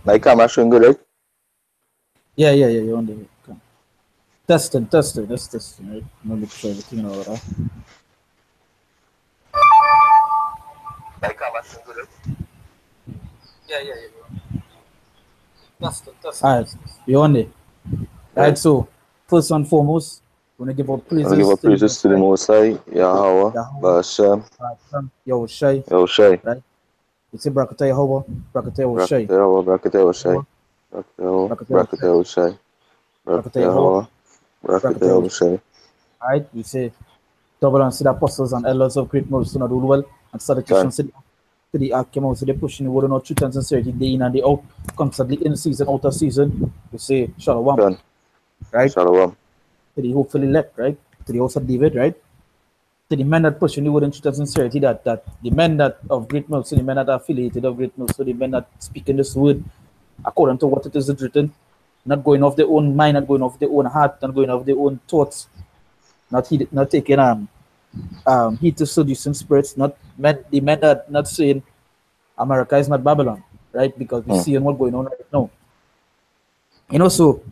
My camera showing good, right? Yeah, you're on the testing, that's testing, right? I'm gonna make sure everything in order. My camera showing good, right? Yeah. Alright, you're on there. Yeah. Right, so first and foremost, we're gonna give our I'm gonna give praises a to the praises Most to the High, Most High, Yahweh, Yahweh, Ba'ashem, Yahushai, Yahushai, right? We say Brakatah Yahweh, Brakatah Yahushai, Brakata Yahweh, Brakata Yahushai, Yahweh, Brakata Yahweh, Brakatah Brakata Yahushai, Yahushai, Brakatah Brakata Yahweh, Yahweh, Brakata Brakatah Yahushai. Yahushai. Alright, we say double and see the apostles and elders of great mercy not do well, and Can, salutations to the came out, so they're pushing the word of truth and sincerity day in and day out, constantly in season, out of season. We say Shalom, can, right? Shalom, To the hopefully elect, right? To the house of David, right? To the men that push the word in truth and sincerity, that the men that of great milk, so the men that are affiliated of great milk, so the men that speak in this word according to what it is written, not going off their own mind, not going off their own heart, not going off their own thoughts, not taking heed to seducing spirits, not men the men that not saying America is not Babylon, right? Because we hmm. see what's going on right now. So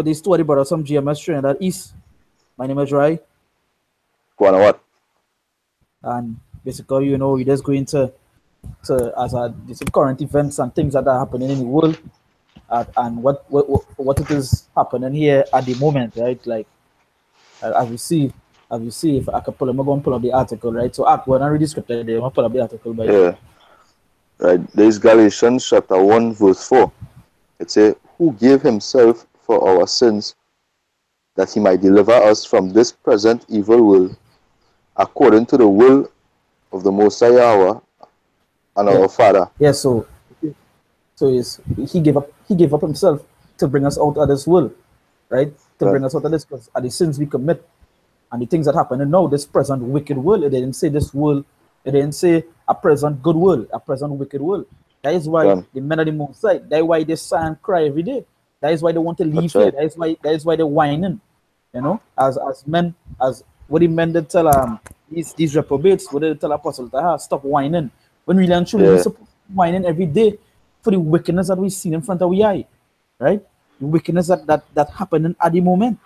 this story about some GMS train that is. My name is Rai, Go on, what? and basically, we're just going to as some current events and things that are happening in the world, and what it is happening here at the moment, right? Like as we see, if I can I'm going to pull up the article, right? So, when I read the scripture there, I'm going to pull up the article by the way. Yeah, right. There's Galatians chapter 1, verse 4. It says, who gave himself for our sins, that he might deliver us from this present evil world, according to the will of the Most High Yahweh and Yeah, our Father. yeah. So he gave up himself to bring us out of this world, right? To Right, bring us out of this because of the sins we commit and the things that happen. And now this present wicked world, it didn't say this world, it didn't say a present good world, a present wicked world. That is why John. the men of the Most High, that is why they sigh and cry every day. That is why they want to leave That's here. right. That is why they're whining. As men, as what the men did tell these reprobates, what they tell Apostle Taha, stop whining. When really and truly we Yeah, supposed to be whining every day for the wickedness that we see in front of our eye. Right? The wickedness that happening at the moment.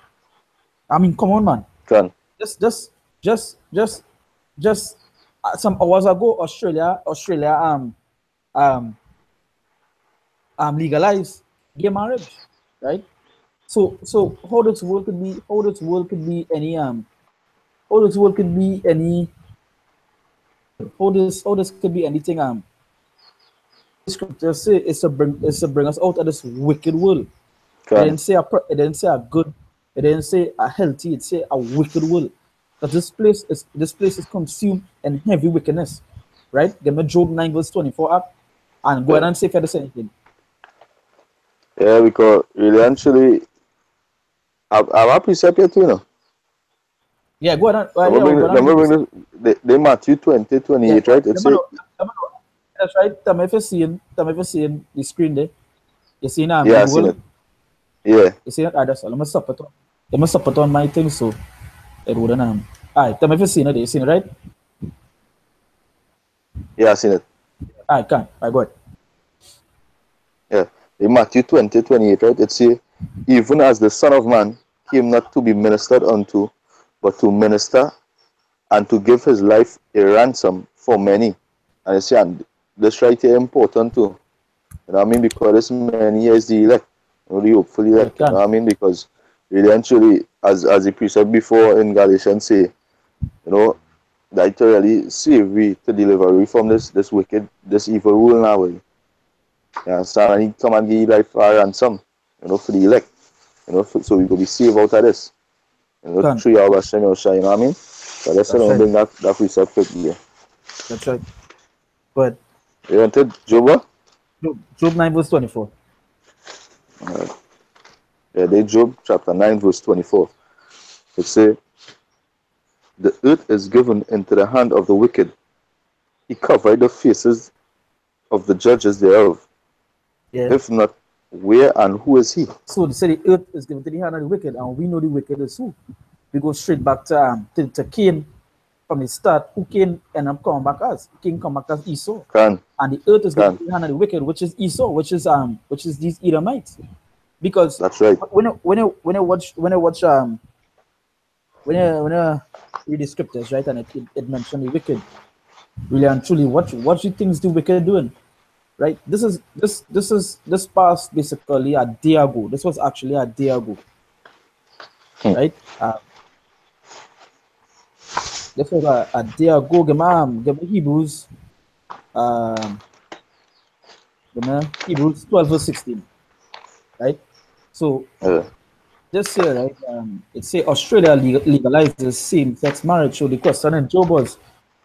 I mean, come on, man. John. Just just just just just some hours ago, Australia um legalized gay marriage, right? So how this world could be any how this world could be any how this could be anything scripture say is to bring us out of this wicked world. John. It didn't say a good, it didn't say a healthy, it say a wicked world. Because this place is consumed in heavy wickedness. Right? Give me Job 9 verse 24 up and go ahead Yeah. and say if you say anything. Yeah, because really actually, I'm a precept here too, you know. Yeah, go ahead and yeah, Remember, we'll go ahead and read remember this. the Matthew 20, Yeah, 28, right? It say, that's right. Tell me if you're seeing the screen there. You see yeah, the I seen it. world. Yeah, You see it? That's all. Let me stop it on my thing so it wouldn't alright, tell me if you're seeing it. You seen it, right? yeah, I seen it. Alright, can I go ahead. Yeah. In Matthew 20, 28, right? It say, even as the Son of Man came not to be ministered unto, but to minister and to give his life a ransom for many. And you see, and this right here important too. You know what I mean? Because this many years the elect, the hopefully Yeah, elect. You know can. what I mean? Because eventually, as the precept before in Galatians say, you know, that to really save we to deliver we from this wicked, this evil rule now. You understand? And he come and give you life for ransom, you know, for the elect. You know, so we could be saved out of this. You know, Can. through your Hashem, you know what I mean? So let's That's right. bring that precept quickly. That's right. But You wanted Job? Job 9 verse 24. Alright. Yeah, they Job chapter 9 verse 24. It say, the earth is given into the hand of the wicked. He covered the faces of the judges thereof. Yeah. If not, where and who is he? So they say the earth is given to the hand of the wicked, and we know the wicked is who? We go straight back to Cain, from the start, who can end up coming back as? King come back as Esau. Can. And the earth is going Can. to be the hand of the wicked, which is Esau, which is these Edomites. Because That's right. when I watch read the scriptures, right, and it mentioned the wicked, really and truly, what do you think is the wicked doing? Right? This past basically a day ago. This was actually a day ago. Right? This was a day ago. Give me Hebrews Hebrews 12 verse 16. Right? So this year, right, it say Australia legalizes same-sex marriage. So the question in Job was,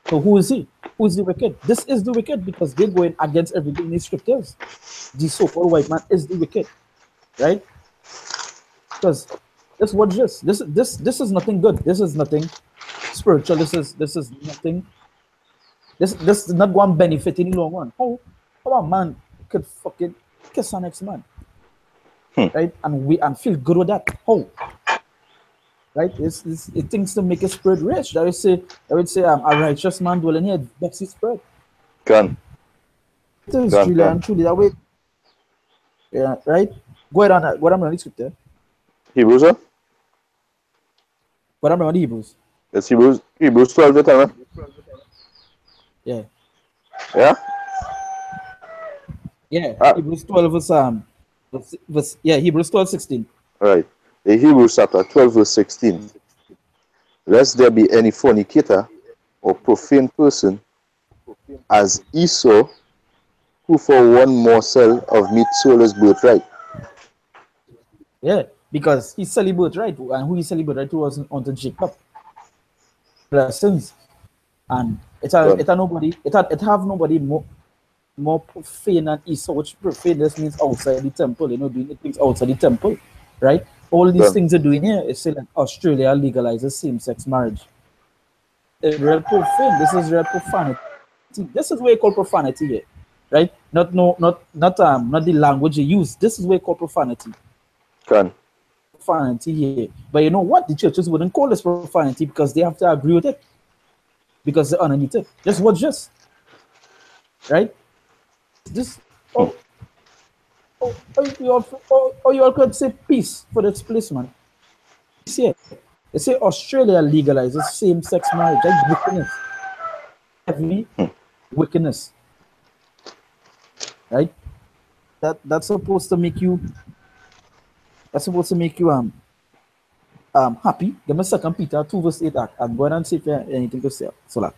so who is he? Who is the wicked? This is the wicked because they're going against everything in the scriptures. The so-called white man is the wicked, right? Because this is nothing good. This is nothing spiritual. This is nothing. This is not going to benefit in the long run. How a man could fucking kiss an next man, right? And feel good with that. How? Right? It thinks to make a spirit rich. I would say a righteous man dwelling here vexes his spirit. Can. It is truly and truly that way. Yeah, right? Go ahead on what I'm running scripture. Hebrews, huh? What I'm running Hebrews. It's Hebrews 12, huh? Yeah. Yeah? Yeah. Hebrews 12 verse Hebrews 12, 16. Right. The Hebrews chapter 12 verse 16. Lest there be any fornicator or profane person as Esau, who for one morsel of meat sold his birthright. Yeah, because he celebrated right, and who he celebrated to was unto Jacob. Blessings. And it have nobody more profane than Esau, which profane just means outside the temple, doing things outside the temple, right? All these things are doing here is saying like Australia legalizes same-sex marriage. It's real profane. This is real profanity. This is what you call profanity here, right? Not the language you use. This is what you call profanity. Profanity here. But you know what? The churches wouldn't call this profanity because they have to agree with it. Because they're underneath it. Just watch this. Right? You all could say peace for this place, man. They say Australia legalizes same-sex marriage. That's wickedness. Heavy wickedness. Right? That's supposed to make you happy. Give me 2 Peter 2 verse 8 and go ahead and see if you have anything to say. So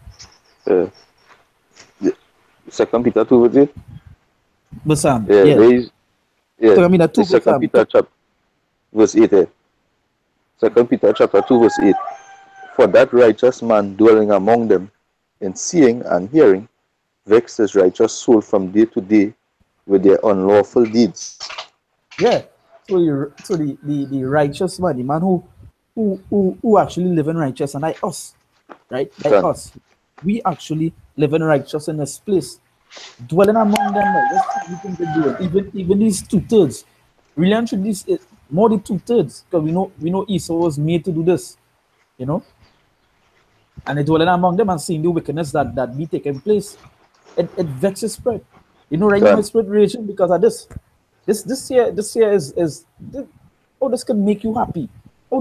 2 Peter 2 verse 8. But Sam, Peter chapter verse 8. 2 Peter chapter 2 verse 8. For that righteous man dwelling among them in seeing and hearing vexed his righteous soul from day to day with their unlawful deeds. Yeah. So the righteous man, the man who actually live in righteous, and like us, right? Like us. We actually live in righteous in this place. Dwelling among them, right? That's what we can do. Even these 2/3. Really and truly, this more than 2/3, because we know Esau was made to do this, and it dwelling among them and seeing the wickedness that be taking place, it vexes spirit. Right now my spirit raging because of this. This year is this could make you happy.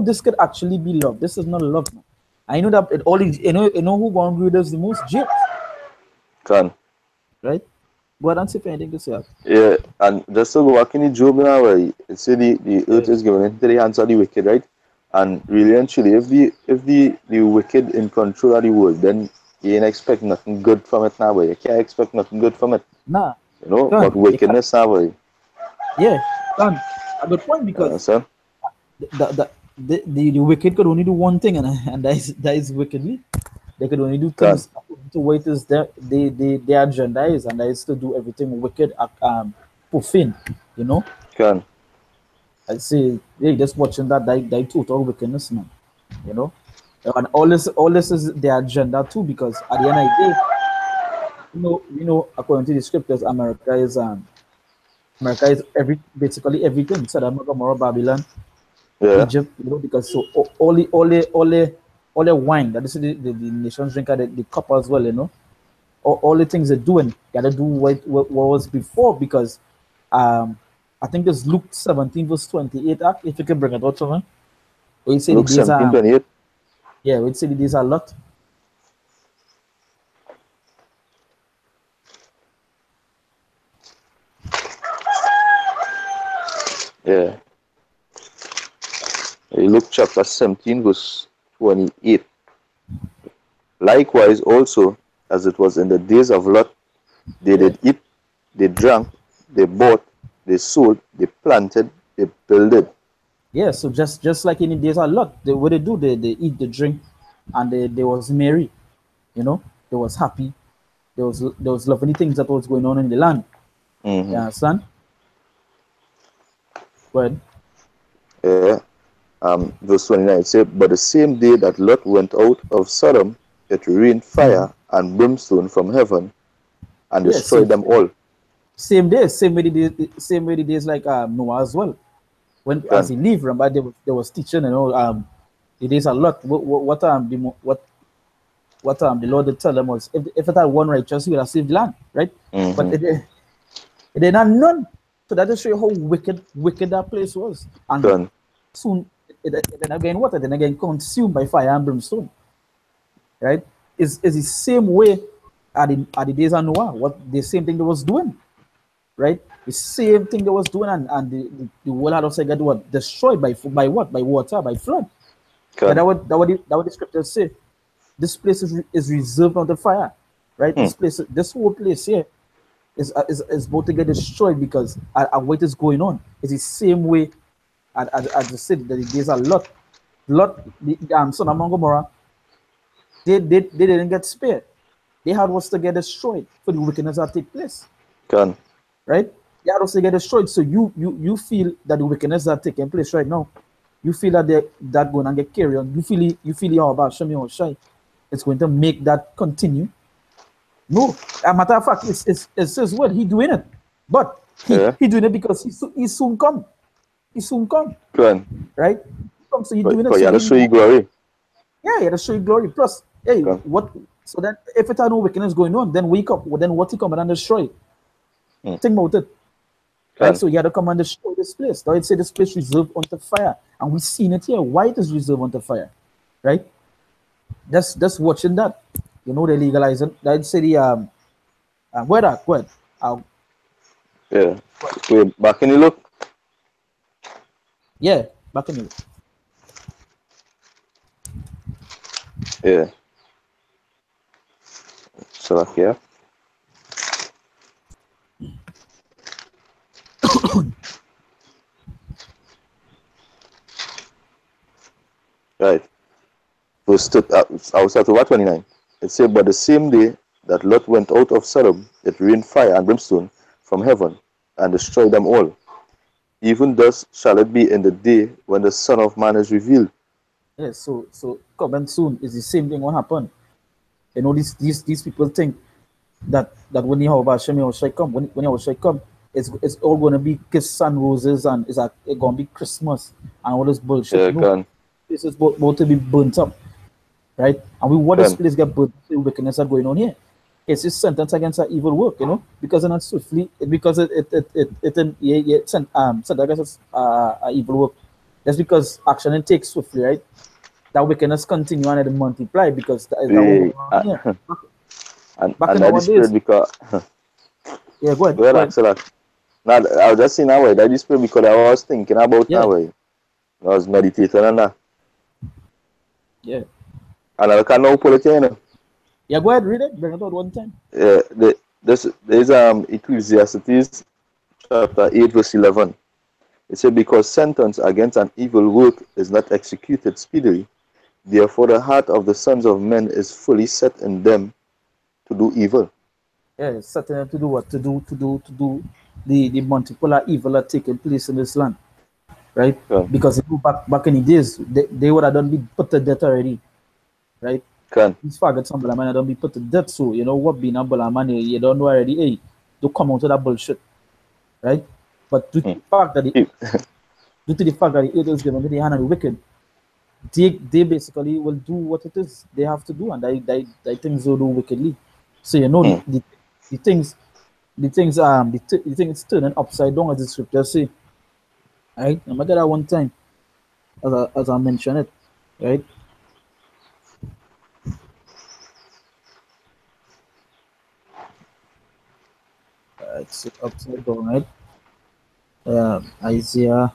This could actually be love. This is not love, man. I know that who gonna agree with us the most? James. Right? Go ahead and see if anything to say. Yeah, and just to go back in the Job now, it say the earth is given into the hands of the wicked, right? And really and truly, if the wicked in control of the world, then you ain't expect nothing good from it now, boy. You can't expect nothing good from it. Nah. But wickedness now, boy. Yeah, a good point, because the wicked could only do one thing, and that is wickedly. They could only do things to what it is their agenda is, and that is to do everything wicked, profane. I say, hey, just watching that total wickedness, man. And all this is their agenda too, because at the end of the day, according to the scriptures, America is basically everything. Sodom and Gomorrah, Babylon, Egypt, because so all the all their wine that is the nations drink at the cup as well, you know. All the things they're doing, you gotta do what was before, because I think it's Luke 17 verse 28. If you can bring it out to me. Where you say Luke the days 17, are 28. yeah, where you say the days are a lot. Yeah. Luke chapter 17, verse 28. Likewise also, as it was in the days of Lot, they did eat, they drank, they bought, they sold, they planted, they builded. Yeah, so just like in the days a lot, what they do, they eat, they drink, and they was merry, you know, they was happy, there was lovely things that was going on in the land. You understand? Well, Yeah. Verse 29 it says, but the same day that Lot went out of Sodom, it rained fire and brimstone from heaven and yeah, destroyed them all. same way the days like Noah as well. When as he leave, remember there was teaching and all. The days a lot. What the Lord did tell them was, if it had one righteous, he would have saved the land, right? But it did not none. So that just show you how wicked that place was. And soon then again water, then again consumed by fire and brimstone. Right? Is the same way at the days of Noah, what the same thing they was doing. Right? The same thing they was doing, and the world had also got what? Destroyed by what? By water, by flood. That what the scriptures say. This place is reserved unto fire, right? This whole place here is about to get destroyed because what is going on. It's the same way as I said that there's a lot, the son of Gomorrah, they didn't get spared. They had was to get destroyed for the wickedness that take place. Right? They had was to get destroyed. So you feel that the wickedness that taking place right now, you feel that going to get carried on. You feel about Shemi or Shai. It's going to make that continue. No, as a matter of fact, it says what he doing it, but he doing it because he soon come. He soon come. Right? So he doing it. So he had to show you glory. Yeah, he had to show you glory. Plus, hey, what? So then, if it had no wickedness going on, then wake up. Well, then what he come and destroy? Think about it. Right? So he had to come and destroy this place. Now it say this place reserved unto fire, and we seen it here. Why it is reserved unto fire? Right? Just watching that, you know, they legalize it. I'd say the where that where yeah. Wait, back in the look. Yeah, back in the look. Yeah. So like yeah. Right. Verse I was at over 29. It said, but the same day that Lot went out of Sodom, it rained fire and brimstone from heaven and destroyed them all. Even thus shall it be in the day when the Son of Man is revealed. Yes, so coming soon is the same thing what happened. You know, these people think that when Yahweh Hashem Shai come, when Yahweh Shai come, it's all gonna be kiss and roses and it's gonna be Christmas and all this bullshit. Yeah, no, this is about to be burnt up. Right? And we want this place get burnt, the wickedness that going on here. It's just sentence against our evil work, you know, because it's not swiftly, because it sent against evil work. That's because action and takes swiftly, right? That wickedness continue and it multiply because that and that is spread because yeah, go ahead. Go ahead. Now I was just saying that way. That is spread because I was thinking about that way. I was meditating on that. Yeah. And I can now pull it in. Yeah, go ahead, read it. Bring it out one time. Yeah, there's Ecclesiastes chapter 8 verse 11. It said, because sentence against an evil work is not executed speedily, therefore the heart of the sons of men is fully set in them to do evil. Yeah, it's set in them to do what? To do the multiple evil that taking place in this land. Right? Yeah. Because if you back in the days, they would have done be put to death already. Right? These faggots and Balaman don't be put to death, so you know what being a Balaman, you don't know already, hey, don't come out of that bullshit. Right? But due to the fact that the angels given to the hand of the wicked, they basically will do what it is they have to do, and they things will do wickedly. So you know the things the thing is turning upside down as the scripture say. Right? I'm gonna get that one time as I mentioned it, right? It's upside down, right? Isaiah.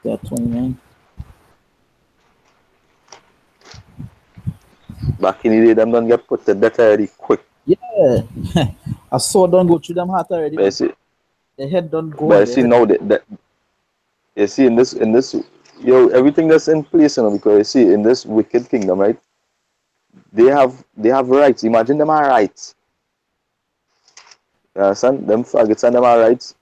Yeah, 29. Back in the day, them don't get put to death already quick. Yeah, I saw don't go through them heart already, But you man. see, The head don't go but on you the see head. now that you see in this everything that's in place, because you see in this wicked kingdom, right? They have rights. Imagine them are rights. You understand? Them faggots and them are rights.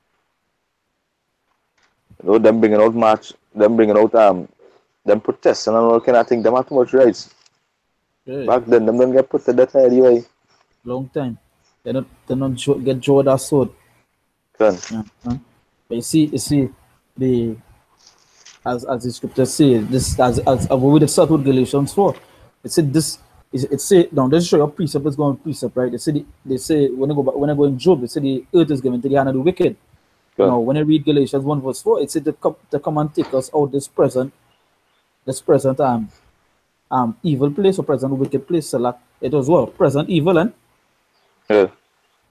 Them bringing out march, them bringing out them protests and all kind of thing. Them have too much rights. Yeah, Back then, them don't get put to death anyway. long time. They don't get draw that sword. Can. Yeah. Huh? But you see, the as the scripture say, this as we did start with Galatians 4. It said this. It say now. Let's show your precept. Let's go on precept, right? They say when I go in Job, they say the earth is given to the hand of the wicked. Can. Now, when I read Galatians 1 verse 4, it said to come and take us out this present evil place or present wicked place. So like, it was what? Present evil, and Yeah.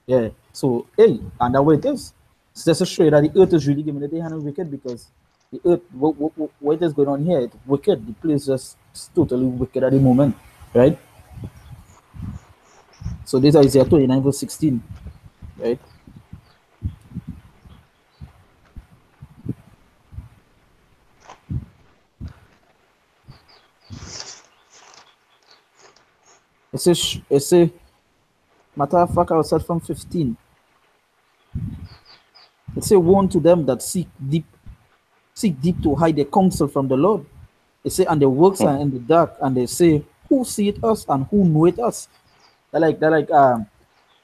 yeah. So hey, and that way it is. It's just to show you that the earth is really given the hand of wicked, because the earth what is going on here, it's wicked. The place just is totally wicked at the moment. Right? So this is Isaiah 29 verse 16. Right? It says matter of fact, I'll start from 15. It says, woe to them that seek deep to hide their counsel from the Lord. They say, and their works are in the dark, and they say, who seeth us and who knoweth us? That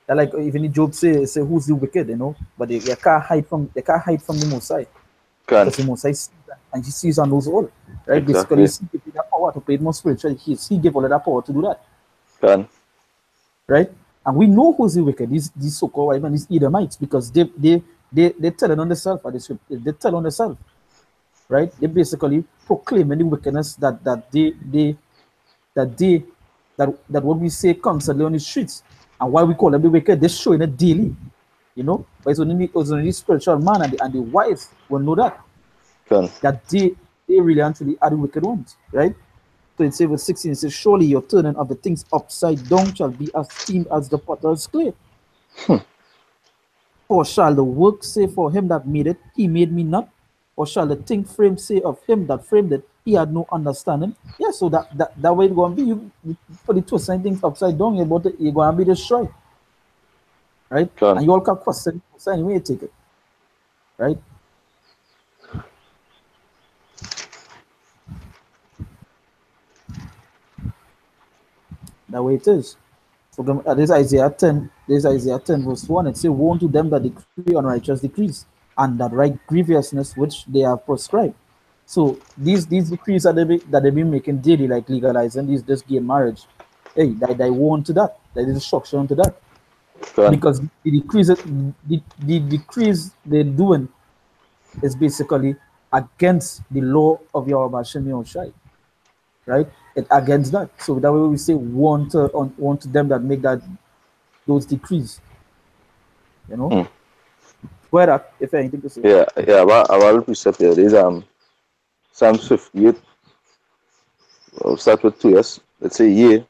like even Job say who's the wicked, but they can't hide from the Most High, Can. because the Most High sees that, and he sees and knows all. Right? Basically, Exactly. he gives that power to play it more spiritual. He gave all of that power to do that. Can. Right? And we know who's the wicked. These so-called white men, these Edomites, because they tell it on themselves, or they tell on themselves. Right? They basically proclaiming the wickedness that they that what we say constantly on the streets, and why we call them the wicked. They're showing it daily, But it's only the spiritual man and the wise will know Can. that they really actually are the wicked ones, right? So in verse 16, it says, surely your turning of the things upside down shall be esteemed as the potter's clay. Or shall the work say for him that made it, he made me not? Or shall the thing frame say of him that framed it, he had no understanding? Yeah, so that way it's going to be. You put the two same things upside down, you're going to be destroyed. Right? Can. And you all can question anyway you take it. Right? That way it is. So this Isaiah 10 verse 1, it says, woe unto them that decree unrighteous decrees, and that write grievousness which they have prescribed. So these decrees that they've been making daily, like legalizing this gay marriage, hey, they woe unto that. There is destruction unto that. Can. Because the decrees they're doing is basically against the law of Yahweh Hashem Yahushai, right? It against that. So that way we say woe to them that make those decrees. Go ahead, if anything to say. Yeah. Yeah. About precept here. There's Psalm 58. We'll start with 2. Yes. Let's say, yea,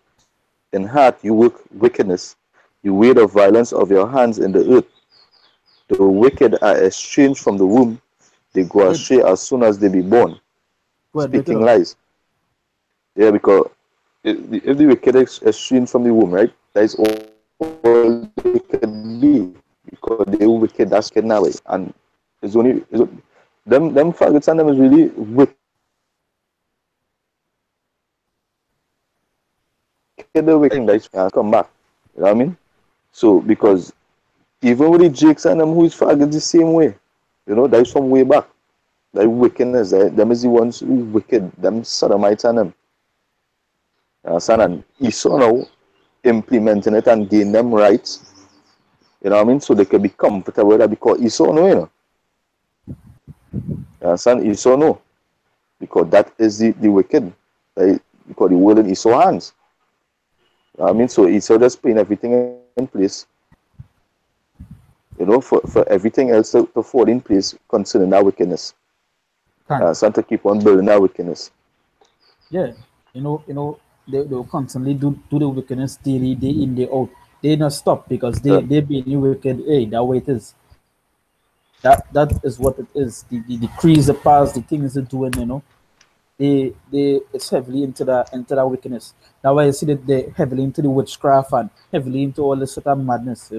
in heart you work wickedness, you weigh the violence of your hands in the earth. The wicked are estranged from the womb, they go Yeah, astray as soon as they be born, go ahead, break it speaking up. lies. Yeah, because if the wicked is estranged from the womb, right, that is all they can be, because they wicked, that's wicked now. And them faggots and them is really wicked, the wicked that can come back. You know what I mean? So, Right. because even with the Jakes and them who is faggots the same way. You know, that is from way back. That wickedness, them is the ones who wicked, them sodomites and them. You understand? And Esau now implementing it and gain them rights. You know what I mean? So they can be comfortable with that because Esau know, you know. You understand? Esau know. Because that is the wicked. Right? Because the world in Esau's hands. You know what I mean? So Esau just putting everything in place, you know, for everything else to fall in place concerning that wickedness. And to keep on building that wickedness. Yeah, they will constantly do the wickedness daily, day in, day out. They not stop because they being wicked. Hey, that way it is. That is what it is. The decrees, the past, the things they're doing, they it's heavily into that wickedness. That's why you see that they're heavily into the witchcraft and heavily into all this sort of madness,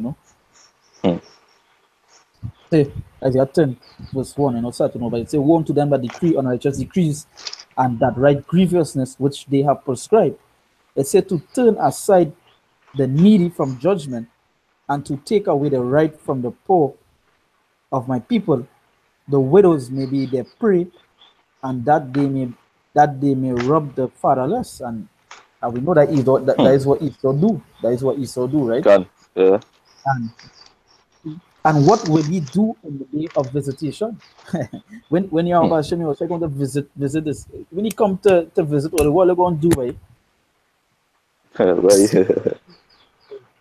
Say, Isaiah 10, verse 1, starting over. It say, woe unto them that decree unrighteous decrees, and that right grievousness which they have prescribed. It said to turn aside the needy from judgment, and to take away the right from the poor of my people. The widows may be their prey, and that they may rob the fatherless. And we know that that is what Esau do. That is what Esau do, right? Yeah. And what will he do in the day of visitation? when Yahweh Hashem was going to visit this, when he come to visit, what are going to do, right?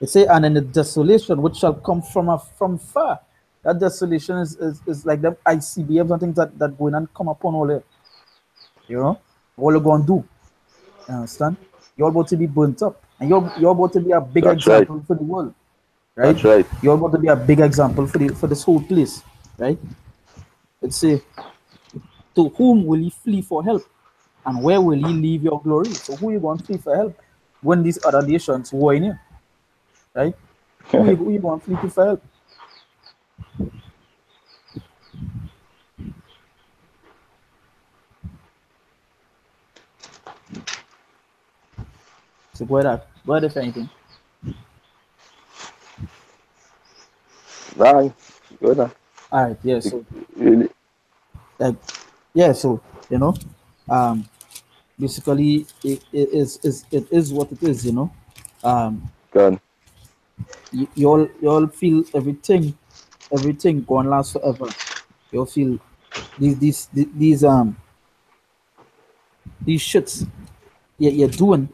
It say, and in the desolation which shall come from far. That desolation is like them ICBMs and things that going and come upon all it. What are going to do? You understand? You're about to be burnt up, and you're about to be a big example for the world, right? That's right. You're about to be a big example for this whole place, right? Let's say, to whom will he flee for help, and where will he leave your glory? So who you going to flee for help when these other nations war in you, right? Who you going to flee to for help? So go ahead if anything. Nah, good. All right, yeah. So Really? like, yeah. So um, basically it is what it is. Good. You all feel everything gonna last forever. You all feel these shits you're doing,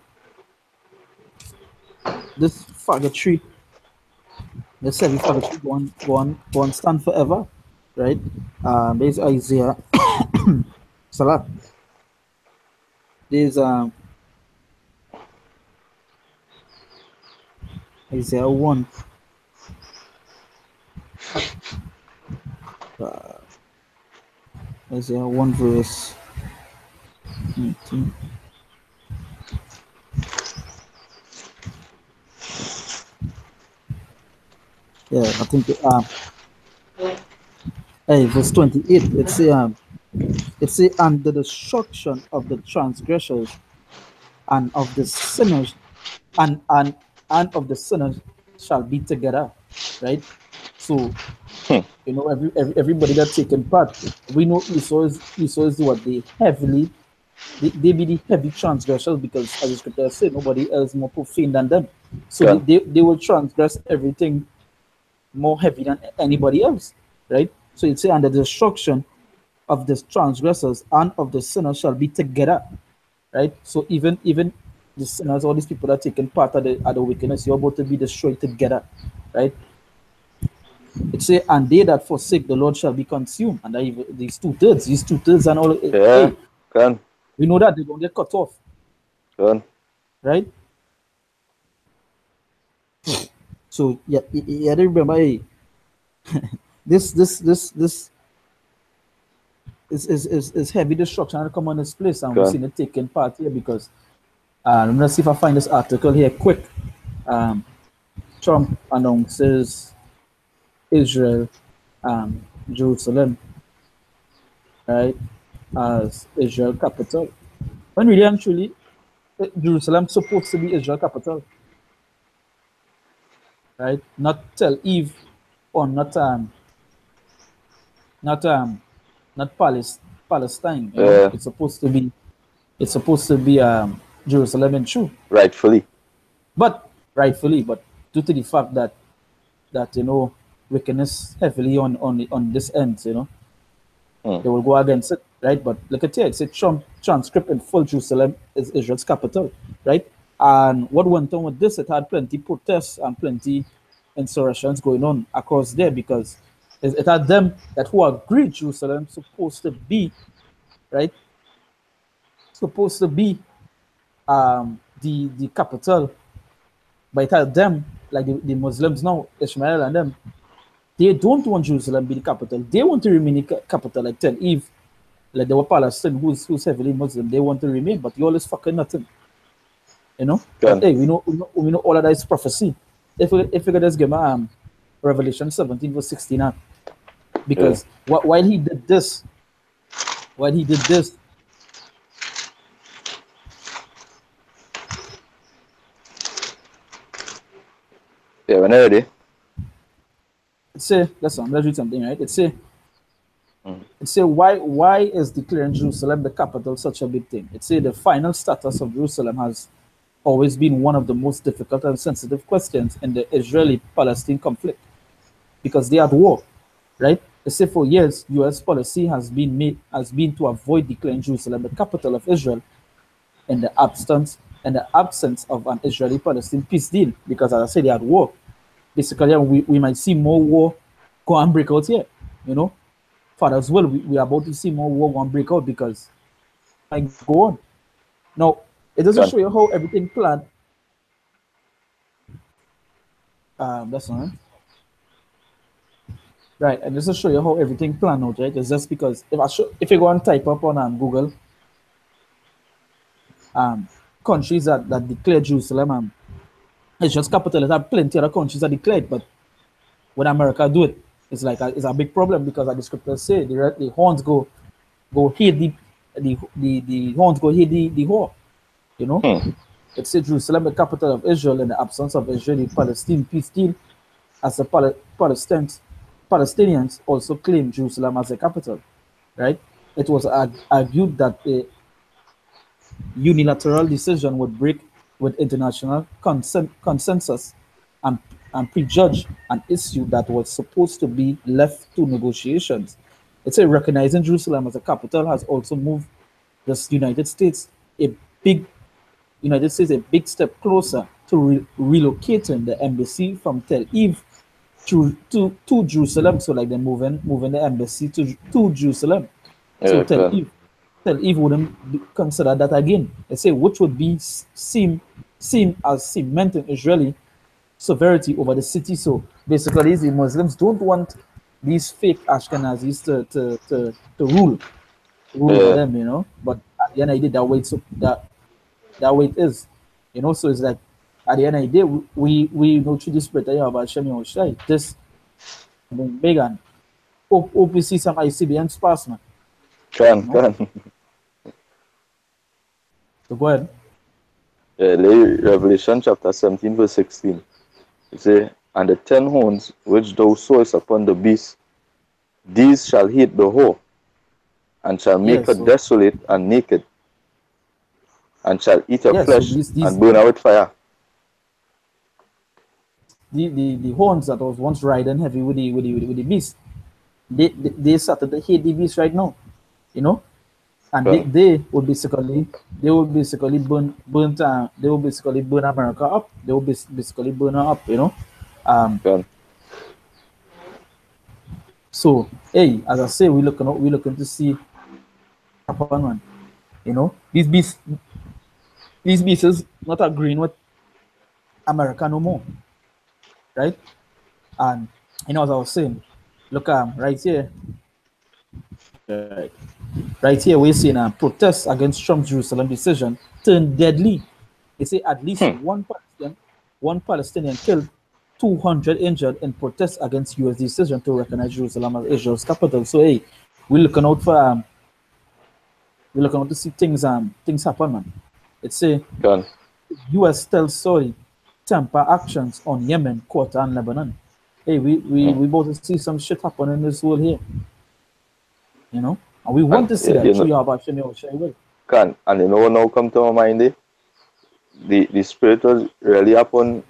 this faggotry, this heavy faggotry go on stand forever, right? There's Isaiah Salah. There's Isaiah 1. Isaiah 1 verse 19. Yeah, I think verse 28. It's and the destruction of the transgressors and of the sinners and of the sinners shall be together, right? So everybody that taken part, we know Esau is what they be the heavy transgressors, because as the scripture said, nobody else more profane than them. So they will transgress everything more heavy than anybody else, right? So it's and the destruction of the transgressors and of the sinners shall be together, right? So even the sinners, all these people that are taking part of the wickedness, you're about to be destroyed together, right? It say, and they that forsake the Lord shall be consumed. And these two thirds and all. Yeah. Good. We know that they're going to get cut off, Good. right? So yeah, remember, hey, this is heavy destruction that come on this place, and we've seen it taking part here because I'm gonna see if I find this article here quick. Trump announces Israel, Jerusalem, right, as Israel capital. When really and truly, Jerusalem supposed to be Israel capital, right? Not Tel Aviv or not not Palestine. You know, it's supposed to be Jerusalem and true. Rightfully. But due to the fact that you know wickedness heavily on this end, you know, they will go against it, right? But look at here, it's a transcript in full Jerusalem is Israel's capital, right? And what went on with this, it had plenty protests and plenty insurrections going on across there because it had them that who agreed Jerusalem supposed to be, right? Supposed to be the capital. But it had them, like the Muslims now, Ishmael and them, they don't want Jerusalem be the capital. They want to remain the capital like Tel Aviv. Like they were Palestine, who's heavily Muslim. They want to remain, but you always fucking nothing. You know? But hey, we know all of that is prophecy. If we could just give Revelation 17 verse 16 because while he did this, yeah, when you're ready. Let's read something, right? It say why is declaring Jerusalem the capital such a big thing? It say the final status of Jerusalem has always been one of the most difficult and sensitive questions in the Israeli-Palestine conflict because they are at war, right? They say for years, U.S. policy has been to avoid declaring Jerusalem the capital of Israel in the absence of an Israeli-Palestine peace deal because, as I said, they are at war. Basically, we might see more war go and break out here, you know. For as well, we are about to see more war go and break out because I go on. Now, it doesn't show you how everything planned. That's all right. Right, and just to show you how everything planned out, right? It's just because if you go and type up on Google countries that declare Jerusalem it's just capital. There are plenty of other countries that declared, but when America do it, it's like it's a big problem because as the scriptures say, the horns go hit the horns go hit the whore. You know, it says Jerusalem, the capital of Israel, in the absence of Israeli-Palestine peace deal, as the Palestinians also claim Jerusalem as a capital. Right? It was argued that a unilateral decision would break with international consensus and prejudge an issue that was supposed to be left to negotiations. It's a recognizing Jerusalem as a capital has also moved the United States a big step closer to relocating the embassy from Tel Aviv to Jerusalem. So like they're moving the embassy to Jerusalem. So Tel Aviv wouldn't consider that again. They say which would be seem as cementing Israeli sovereignty over the city. So basically, the Muslims don't want these fake Ashkenazis to rule over them, you know. But at the end of the day, that way it is, you know. So it's like at the end of the day, we know through this prayer about Shem Yoshai, this big and hope we see some ICBM pass, man. Can. So go ahead. Revelation chapter 17 verse 16. It says, and the 10 horns which thou sawest upon the beast, these shall hit the whore, and shall make her desolate and naked, and shall eat her flesh and burn her with fire. The horns that was once riding heavy with the beast, they started to hate the beast right now, you know. And they will basically burn America up. They will basically burn her up, you know. So hey, as I say, we're looking to see happen, man. You know, these beasts is not agreeing with America no more, right? And you know, as I was saying, look right here. Right here, we're seeing protests against Trump's Jerusalem decision turned deadly. They say at least one Palestinian killed, 200 injured in protests against U.S. decision to recognize Jerusalem as Israel's capital. So hey, we're looking out to see things happen, man. It's a U.S. tells Saudi temper actions on Yemen, Qatar, and Lebanon. Hey, we about to see some shit happen in this world here. you know, and we want And to see that you know, through Yahweh Hashem Yahushua will. and you know what now come to my mind, the spirit was really upon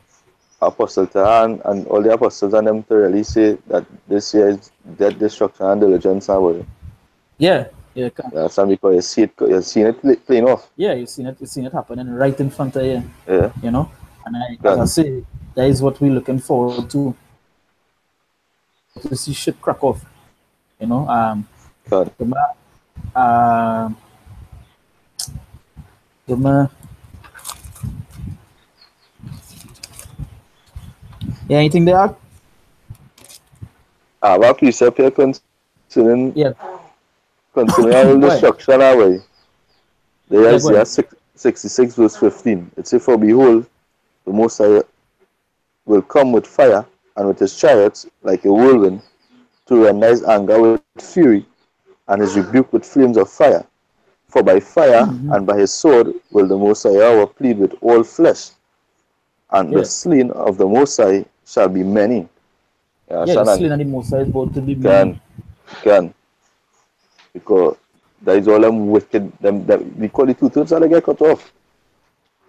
Apostle Tahan and all the apostles and them to really say that this year is death, destruction, and diligence. Yeah, yeah, can. That's because you seen it playing off. Yeah, you've seen it happening right in front of you. Yeah. You know, and as I Can, say, that is what we're looking forward to see shit crack off. You know, can. um, the yeah, anything there? What you said here concerning Yeah, all go ahead. destruction away. There Yeah, is go ahead. 66 verse 15. It says, for behold, the Most High will come with fire and with his chariots like a whirlwind to render his anger with fury and his rebuke with flames of fire. For by fire Mm-hmm. and by his sword will the Most High plead with all flesh, and the Yeah. slain of the Most High shall be many. Yeah, the slain and the Most High is about to be many. Can. Because that is all them wicked, them we call it 2/3 that they get cut off.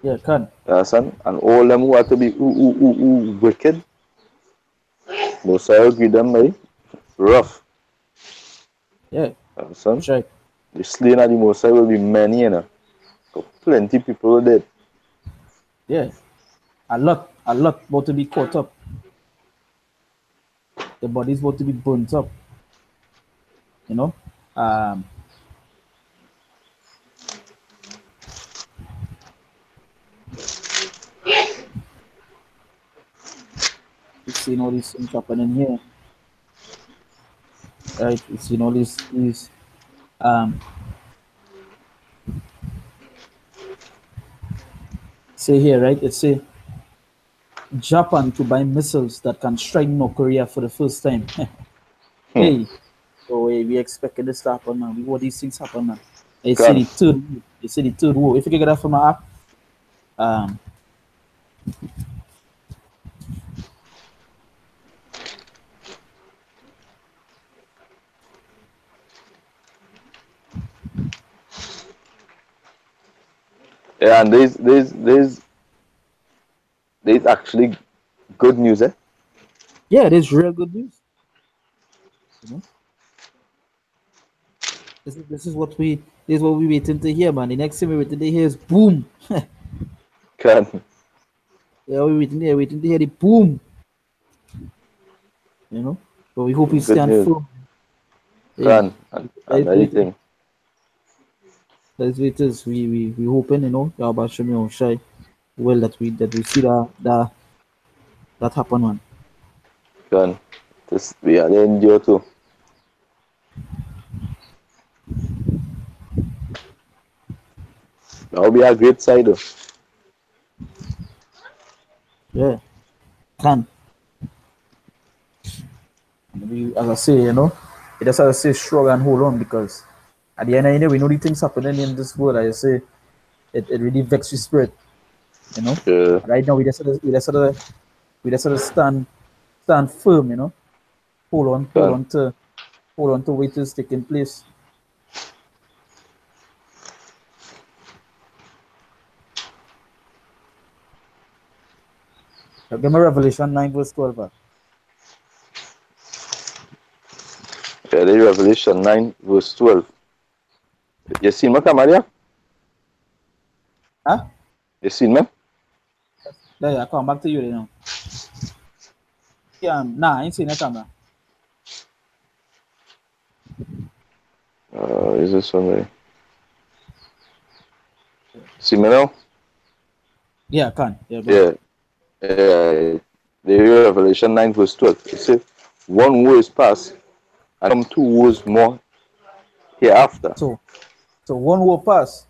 Yeah, can. You understand? And all them who are to be wicked, Most High will give them rough. Yeah, You understand? that's right. The slain of the Most High will be many, you know. So plenty people dead. Yeah, a lot about to be caught up. The body's about to be burnt up. You know, we've seen all these things happening here, right? We've seen all these say here, right? It say Japan to buy missiles that can strike North Korea for the first time. Hey, so we expecting this to happen, man. What these things happen, man. They say the third war. If you can get that from my app, Yeah, and there's actually good news, eh? yeah, there's real good news. You know, this is what we waiting to hear, man. The next thing we waiting to hear is boom. Can. Yeah, we waiting to hear the boom. You know, but we hope we stand firm. Can. And everything. That's what it is. We hoping, you know, Yahweh Hashem Yahushua well that we see that happen, man. Can. This we are in endure too. That will be a great side though. Yeah, can. As I say, you know, it just has to say shrug and hold on, because at the end of the day, we know the things happening in this world. As I say, it really vexes your spirit, you know. Yeah. Right now, we just have to stand firm, you know. Hold on to what is taking place. Now, give me Revelation 9 verse 12. Yeah, the Revelation 9 verse 12. You seen me, Maria? Huh? You seen me? Yeah, I come back to you now. Yeah, nah, I ain't seen the camera. Is this one right? See me now? Yeah, I can. Yeah, Yeah. The Revelation 9 verse 12. It says, one war is past, and come 2 wars more hereafter. So one war passed,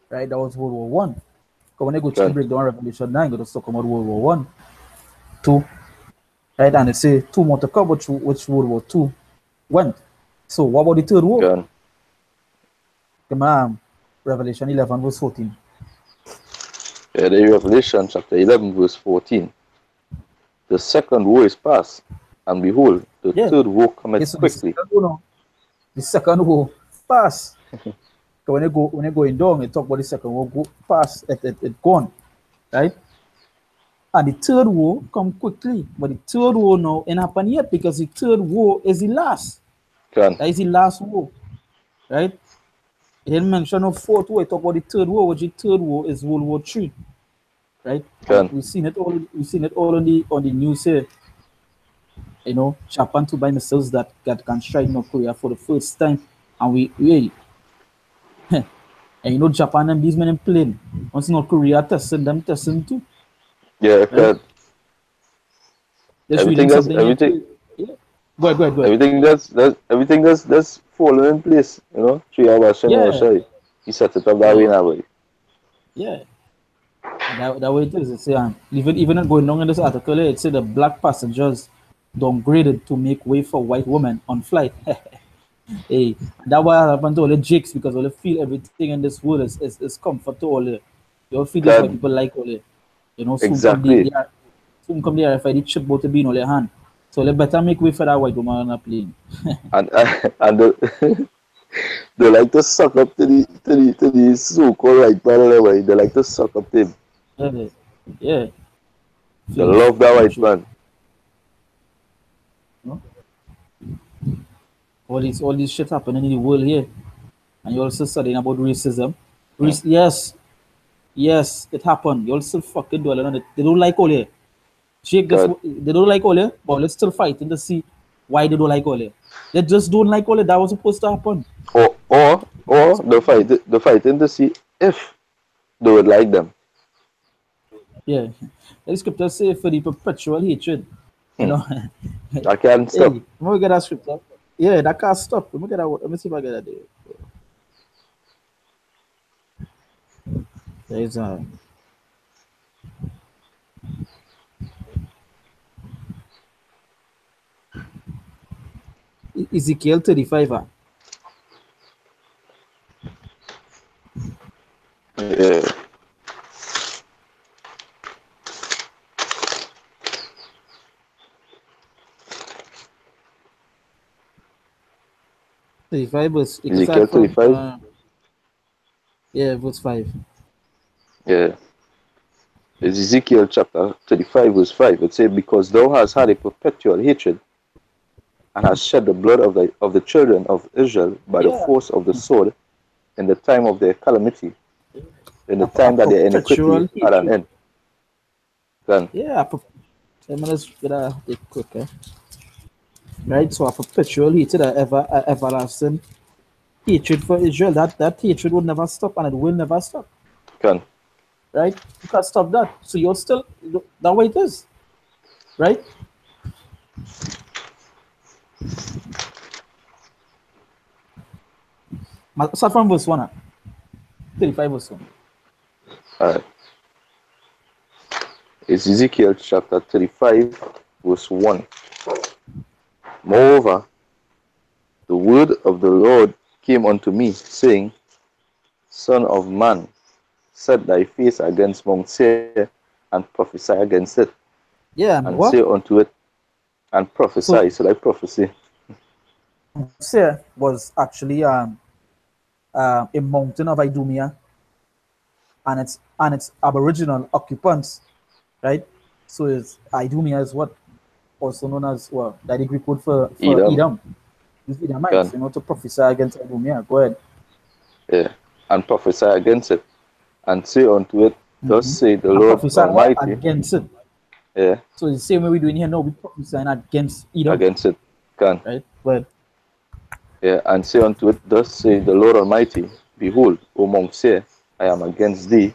right? That was World War One. When they go to break down Revelation 9, go to talk about World War One, 2, right? And they say 2 more to come, which World War 2 went. So what about the third war? Come on, Revelation 11 verse 14. Yeah, the Revelation chapter 11 verse 14. The second war is past, and behold, the third war cometh quickly. The second war pass. So when you going down, you talk about the second war go pass, it gone, right? And the third war come quickly, but the third war now ain't happen yet because the third war is the last. Can. That is the last war, right? He didn't mention no fourth war. He talk about the third war, which the third war is World War III, right? And Can. we've seen it all. We've seen it all on the news here. You know, Japan to buy missiles that can strike North Korea for the first time, and we and you know Japan and these men in plane. Once North Korea testing too, Yeah, right? can. Just Everything reading that's something here everything too. Yeah. Go ahead. everything that's falling in place, you know. 3 hours Yeah, sorry. He set it up that way so now, boy. yeah, and that way it is. It's even going on in this article, it said the black passengers downgraded to make way for white women on flight. Hey, that what happened to all the jakes because all they feel everything in this world is comfort to all the. You all feel this why Can. people like all the. You know, Exactly. soon come the RFID chip about to be in all their hand. So they better make way for that white woman on a plane. And and they like to suck up to the so-called right man, boy. They like to suck up to him. Yeah, yeah. They love that Feel white joke. man. You know? All these shit happening in the world here. And you also studying about racism. Hmm. Yes, it happened. You also fucking dwelling on it. They don't like Ole. Jake, Can. they don't like Ole, but let's still fighting to see why they don't like Ole. They just don't like Ole. That was supposed to happen. Or the fighting to see if they would like them. Yeah. The scripture say for the perpetual hatred. You Hmm. know. I can't stop. Hey, let me get that scripture. Yeah, that can't stop. Let me get that. Let me see if I get that there. There is Ezekiel 35. Yeah. 35 verse. You can Ezekiel start from 35. yeah, verse 5. Yeah. It's Ezekiel chapter 35, verse 5. It says, because thou hast had a perpetual hatred, and hast shed the blood of the children of Israel by the Yeah. force of the sword in the time of their calamity, in the A time that their iniquity perpetual had an hatred. end. Then, Yeah, let me just get it quick, right? So a perpetual hatred, a everlasting hatred for Israel. That hatred will never stop, and it will never stop, can. right? You can't stop that. So you're still that way it is, right? Start from verse 1, 35 verse 1. It's Ezekiel chapter 35, verse 1. Moreover, the word of the Lord came unto me, saying, Son of man, set thy face against Mount Seir, and prophesy against it, Yeah, and and say what? unto it, and So prophesy. So like prophecy. Seir was actually a mountain of Idumea and its aboriginal occupants, right? So it's Idumea is what also known as well, that the Greek word for Edom. Edom. These Edomites, Can. to prophesy against Idumea. Go ahead. Yeah. And prophesy against it, and say unto it, thus say the And Lord prophesy what? Almighty. Against it. Yeah. So it's the same way we're doing here now, we prophesying against Edom, Against it. Can. right? But Yeah. And say unto it, thus say the Lord Almighty, behold, O Mount Seir, I am against thee,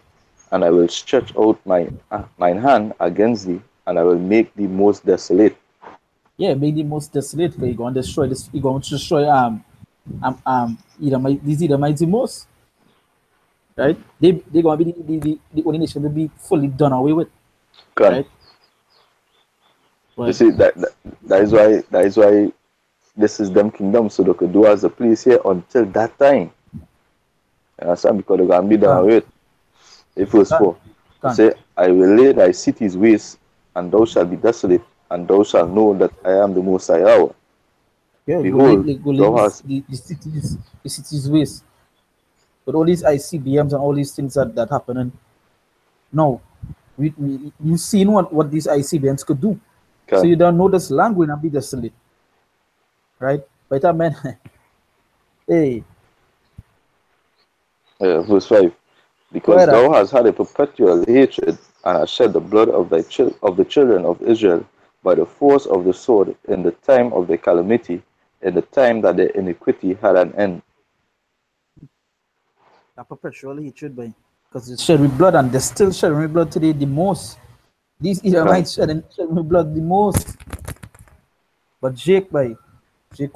and I will stretch out mine hand against thee, and I will make thee most desolate. yeah, make the most desolate because you're going to destroy this, you're going to destroy these Edomites the most, right? They're going to be the only nation to be fully done away with, Can. right? You But see that is why this is them kingdom, so they could do as the please here until that time. You understand? Because they're gonna be done can with. If verse can 4. It can say, I will lay thy cities waste, and thou shalt be desolate, and thou shalt know that I am the most high Yahweh. Yeah, Behold, go lay thou hast the cities waste. But all these ICBMs and all these things that happening now, you seen what these ICBMs could do. So can you don't know this land will not be desolate, right? But I mean, hey, verse 5. go Because ahead. thou hast had a perpetual hatred, and hast shed the blood of of the children of Israel by the force of the sword in the time of their calamity, in the time that their iniquity had an end. That perpetual hatred, by because it's shed with blood, and they're still shedding with blood today the most. These Can Edomites shedding with blood the most. But Jake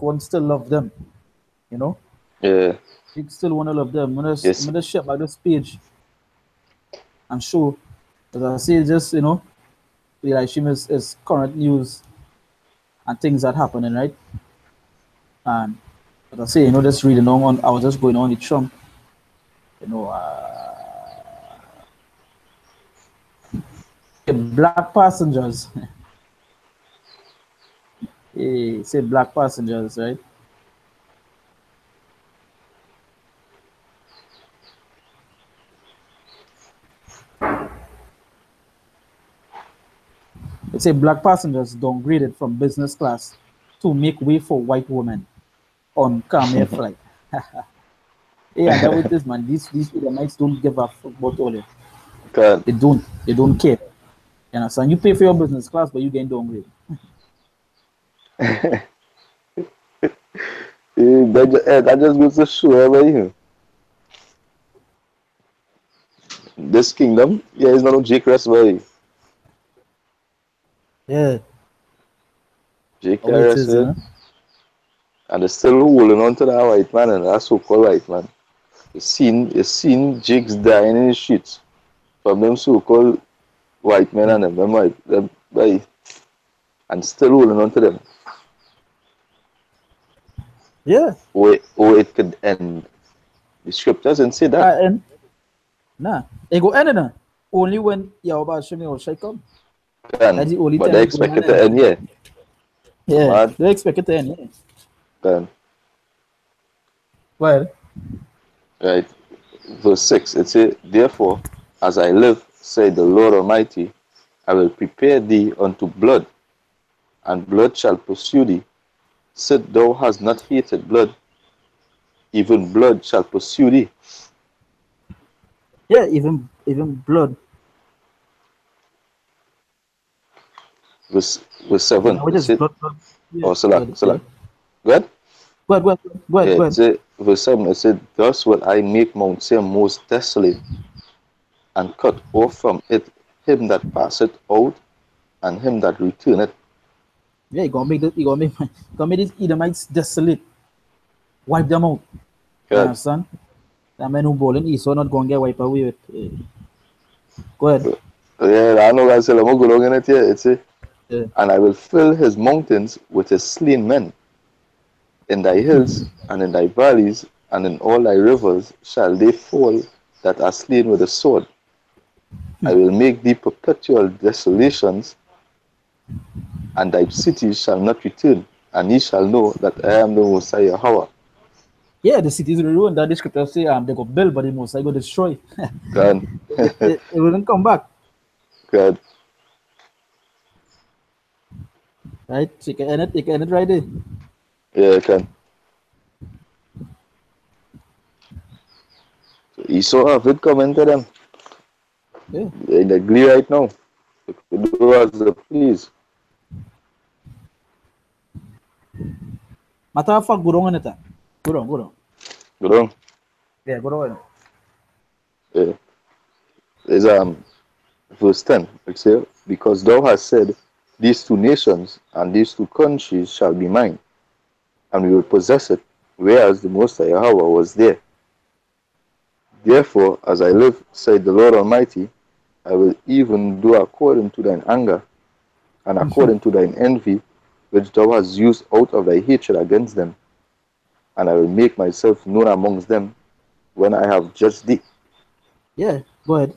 wants still love them, you know. yeah, Jake still want to love them. I'm yes, gonna share by this page and show, as I say, just Eliashim is current news and things that happening, right? And as I say, just reading on, I was just going on the Trump, you know, black passengers. Say black passengers, right? They say black passengers downgraded from business class to make way for white women on Khmer flight. Yeah, that with this man. These Edomites don't give a fuck about all that. can. They don't. They don't care. You understand? You pay for your business class, but you getting downgraded. That just goes to show everybody. This kingdom, yeah, is not no Jake Rest Yeah, Jake how it Rest, is, you know. and they're still holding on to that white man and that so-called white man. You seen Jakes dying in the streets from them so-called white men and them white them, and still holding on to them. Yeah. Or it could end. The scriptures didn't say that. And nah, it go end now. Only when Yahweh Hashem will shake come. That's the only But time they it go expect it to end. end here. Yeah, Mad. they expect it to end. Yeah. Can. Well, Right. Verse 6, it says, Therefore, as I live, said the Lord Almighty, I will prepare thee unto blood, and blood shall pursue thee. Said thou hast not hated blood, even blood shall pursue thee. yeah, even blood. Verse, verse Okay, 7, now it it is said, blood. Yeah, oh, Salak, yeah. Salak. Go ahead. Go ahead, go ahead, go ahead, Yeah, go it ahead. said, verse 7, it said, Thus will I make Mount Seir most desolate, and cut off from it him that passeth out, and him that returneth. Yeah, you gonna make these Edomites desolate. Wipe them out. You God. understand? That man who ball in Esau not gonna get wiped away with. Go ahead. Yeah, I know God said, I'm going to go in it here. It said, Yeah. and I will fill his mountains with his slain men. In thy hills and in thy valleys and in all thy rivers shall they fall that are slain with the sword. I will make thee perpetual desolations, and thy cities shall not return, and ye shall know that I am the Most High Yahweh. Yeah, the cities will ruin. That the scripture say they go build, but the most I go destroy. God, It wouldn't come back. God, Right? So you can end it right there. yeah, can. So Esau have it coming to them. Yeah. They're in the glee right now. They could do as they please. Matter of fact, go down on it. Go down. Go down. Yeah, go down. Yeah. There's verse 10. It says, Because thou hast said, These two nations and these two countries shall be mine, and we will possess it, whereas the Most High Yahweh was there. Therefore, as I live, said the Lord Almighty, I will even do according to thine anger, and according to thine envy, which thou hast used out of thy hatred against them, and I will make myself known amongst them when I have judged thee. Yeah, go ahead.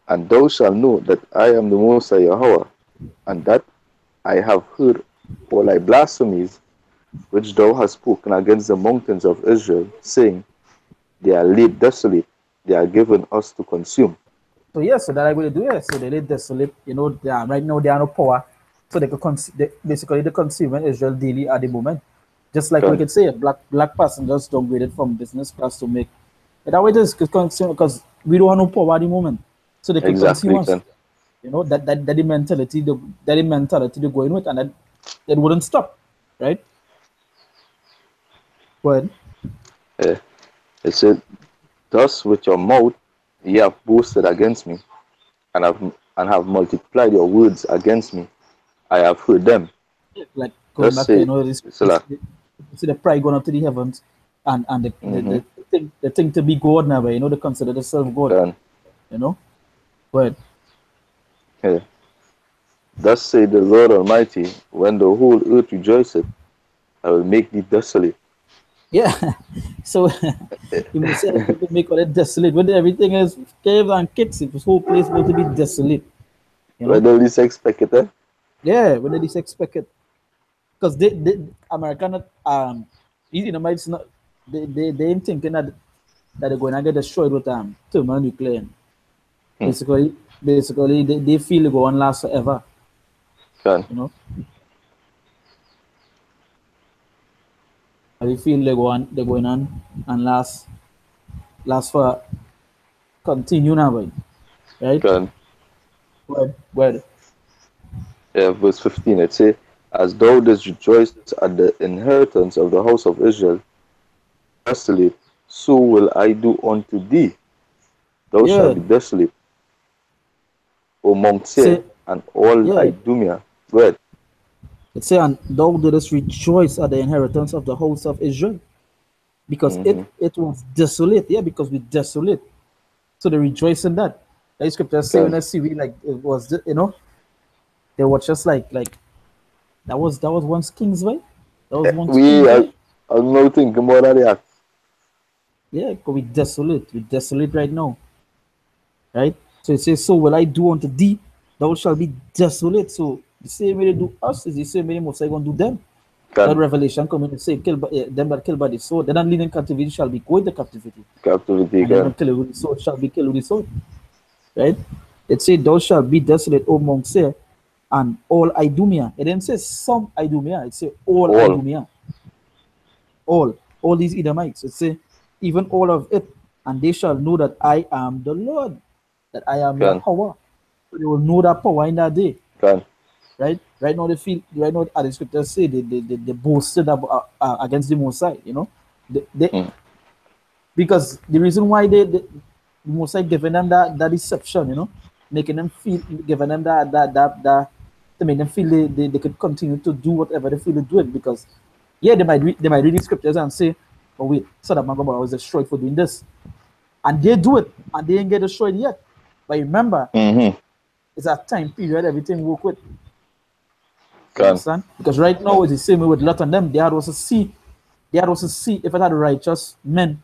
And thou shalt know that I am the Most High Yahweh, and that I have heard all thy blasphemies, which thou hast spoken against the mountains of Israel, saying, they are laid desolate, they are given us to consume. So yeah, so that I will do it. So they desolate. You know, they are, right now they are no power, so they could basically the consumer Israel daily at the moment. Just like we Can, could say, black passengers downgraded from business class to make. And that way it is because we don't have no power at the moment, so they could consume exactly, us. can. You know that the mentality, the mentality they're going with, and that it wouldn't stop, right? But Yeah. It said, thus with your mouth ye have boasted against me, and have multiplied your words against me. I have heard them. like going Thus back to say this Salah. see the pride going up to the heavens, and Mm-hmm. the thing to be God now, you know, they consider themselves God, Can, you know. But yeah. Thus say the Lord Almighty, when the whole earth rejoiceth, I will make thee desolate. yeah, so you may say that people make all that desolate when everything is caves and kicks. It this whole place supposed to be desolate, you know. When the least expect it, eh? Yeah, when they least expect it, because they America not you know, it's not they ain't thinking that they're going to get destroyed with thermonuclear. Hmm. Basically, they feel it go on last forever. Can, You know, they feel they're going on and last for continue now, boy, right? can. Well, Yeah, verse 15, it say, as thou didst rejoice at the inheritance of the house of Israel, desolate, so will I do unto thee. Thou shalt yeah, be desolate, O Mount say Seir, and all yeah. Idumea. Go ahead. It say, and thou didst rejoice at the inheritance of the house of Israel, because Mm-hmm. it was desolate. Yeah, because we desolate. So they rejoice in that. The scripture say when Can. I see we like it was you know they were just like that was once king's way. That was once We king's are, way. I'm not thinking more than that. Yeah, because we desolate. We desolate right now. Right? So it says, so will I do unto thee, thou shalt be desolate. So the same way they do us is the same way most I gonna do them. That Can. revelation coming and say, kill by, them that kill by the sword, they don't lead in captivity shall be going to captivity. Captivity, And them can. that kill with the sword shall be killed with the sword. Right? It said, thou shalt be desolate, O Mount Seir, and all Idumea. It didn't say some Idumea, it said all All. Idumea. All these Edomites. It say, even all of it, and they shall know that I am the Lord, that I am Can. Yahweh. So they will know that power in that day. Can. Right? Right now they feel right now as the scriptures say they boasted against the Mosai, you know. They Hmm. because the reason why the Mosai giving them that deception, you know, making them feel giving them that to make them feel they could continue to do whatever they feel to do it because yeah they might read the scriptures and say, oh wait, so that Magomar was destroyed for doing this. And they do it and they ain't get destroyed yet. But remember, Mm-hmm. it's a time period everything work with. You Can. understand? Because right now it's the same way with Lot and them. They had also see if it had righteous men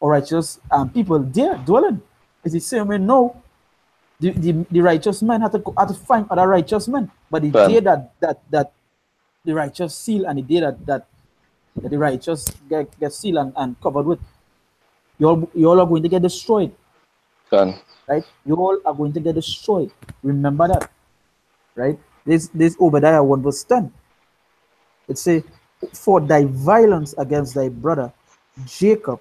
or righteous people there dwelling. It's the same way now. The righteous men had to find other righteous men. But the day Can. that the righteous seal and the day that the righteous get sealed and covered with, you all are going to get destroyed. Can. Right? You all are going to get destroyed. Remember that. Right? This Obadiah 1 verse 10. It say, for thy violence against thy brother Jacob,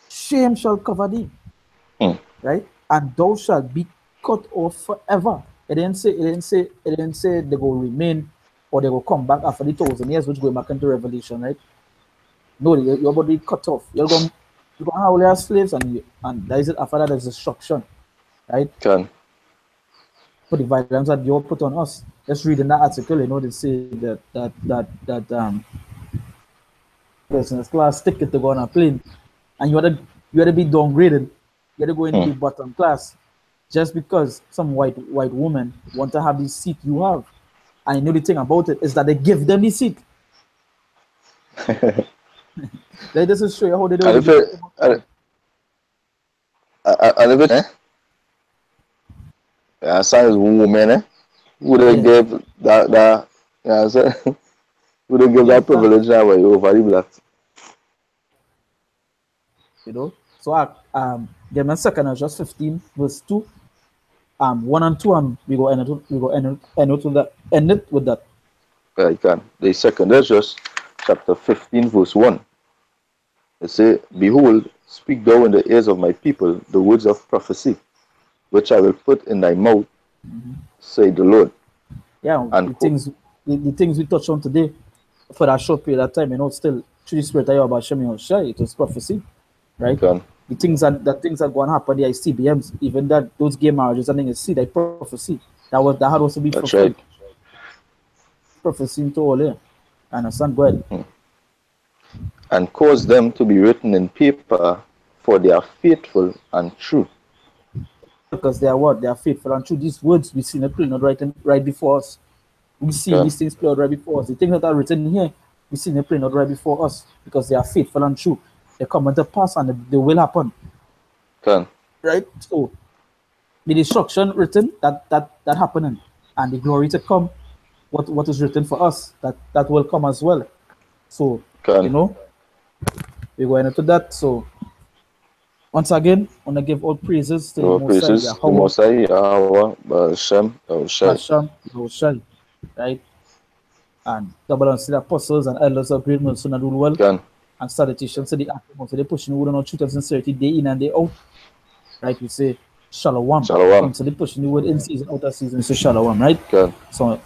shame shall cover thee, Hmm. right? And thou shalt be cut off forever. It didn't say they will remain or they will come back after the 1,000 years, which going back into Revelation, right? No, you're going to be cut off. You're going to have all your slaves, and that is it. After that, there's destruction, right? Can. For the violence that you put on us. Just reading that article, you know, they say that business class ticket to go on a plane, and you had to be downgraded. You had to go into Hmm. the bottom class just because some white woman want to have the seat you have. And you know the thing about it is that they give them the seat. Like this is show you how they And don't if really it, care about and, money. and if it, yeah, son is woman, who they Yeah, give that, you know what I'm saying? We don't give Yeah, that privilege now where you over the blacks. you know. So Game second is just 15 verse 2. 1 and 2, we go end it with that. I can. The second is just chapter 15, verse 1. It say, Behold, speak thou in the ears of my people the words of prophecy, which I will put in thy mouth, say the Lord. Yeah, And the things we touched on today for that short period of time, still through the spirit of Hashem Yahushua, it was prophecy, right? can. The things that going to happen, the ICBMs, even that those gay marriages, I think it's see that prophecy that had also been That's fulfilled. right. Prophecy into all here. Understand? Go ahead. And cause them to be written in paper, for they are faithful and true. Because they are what? They are faithful and true. These words we see it playing out right before us. We see Can. these things play out right before us. The things that are written here, we see them playing out right before us because they are faithful and true. They come to pass and they will happen. Can. Right? So the destruction written that happening and the glory to come, what is written for us, that will come as well. So Can. we're going into that. So once again, I want to give all praises to the All Most High, praises to the Yahweh, Most High, Yahweh, Hashem, Yahushai. Hashem, Yahushai, right? And double and the apostles and elders of great mercy and rule well. Can. And salutations to the active, so they pushing the word on truth and sincerity day in and day out. Right? We say Shalom. Shalom. So they pushing the word in season, out of season, so Shalom, right? Can. So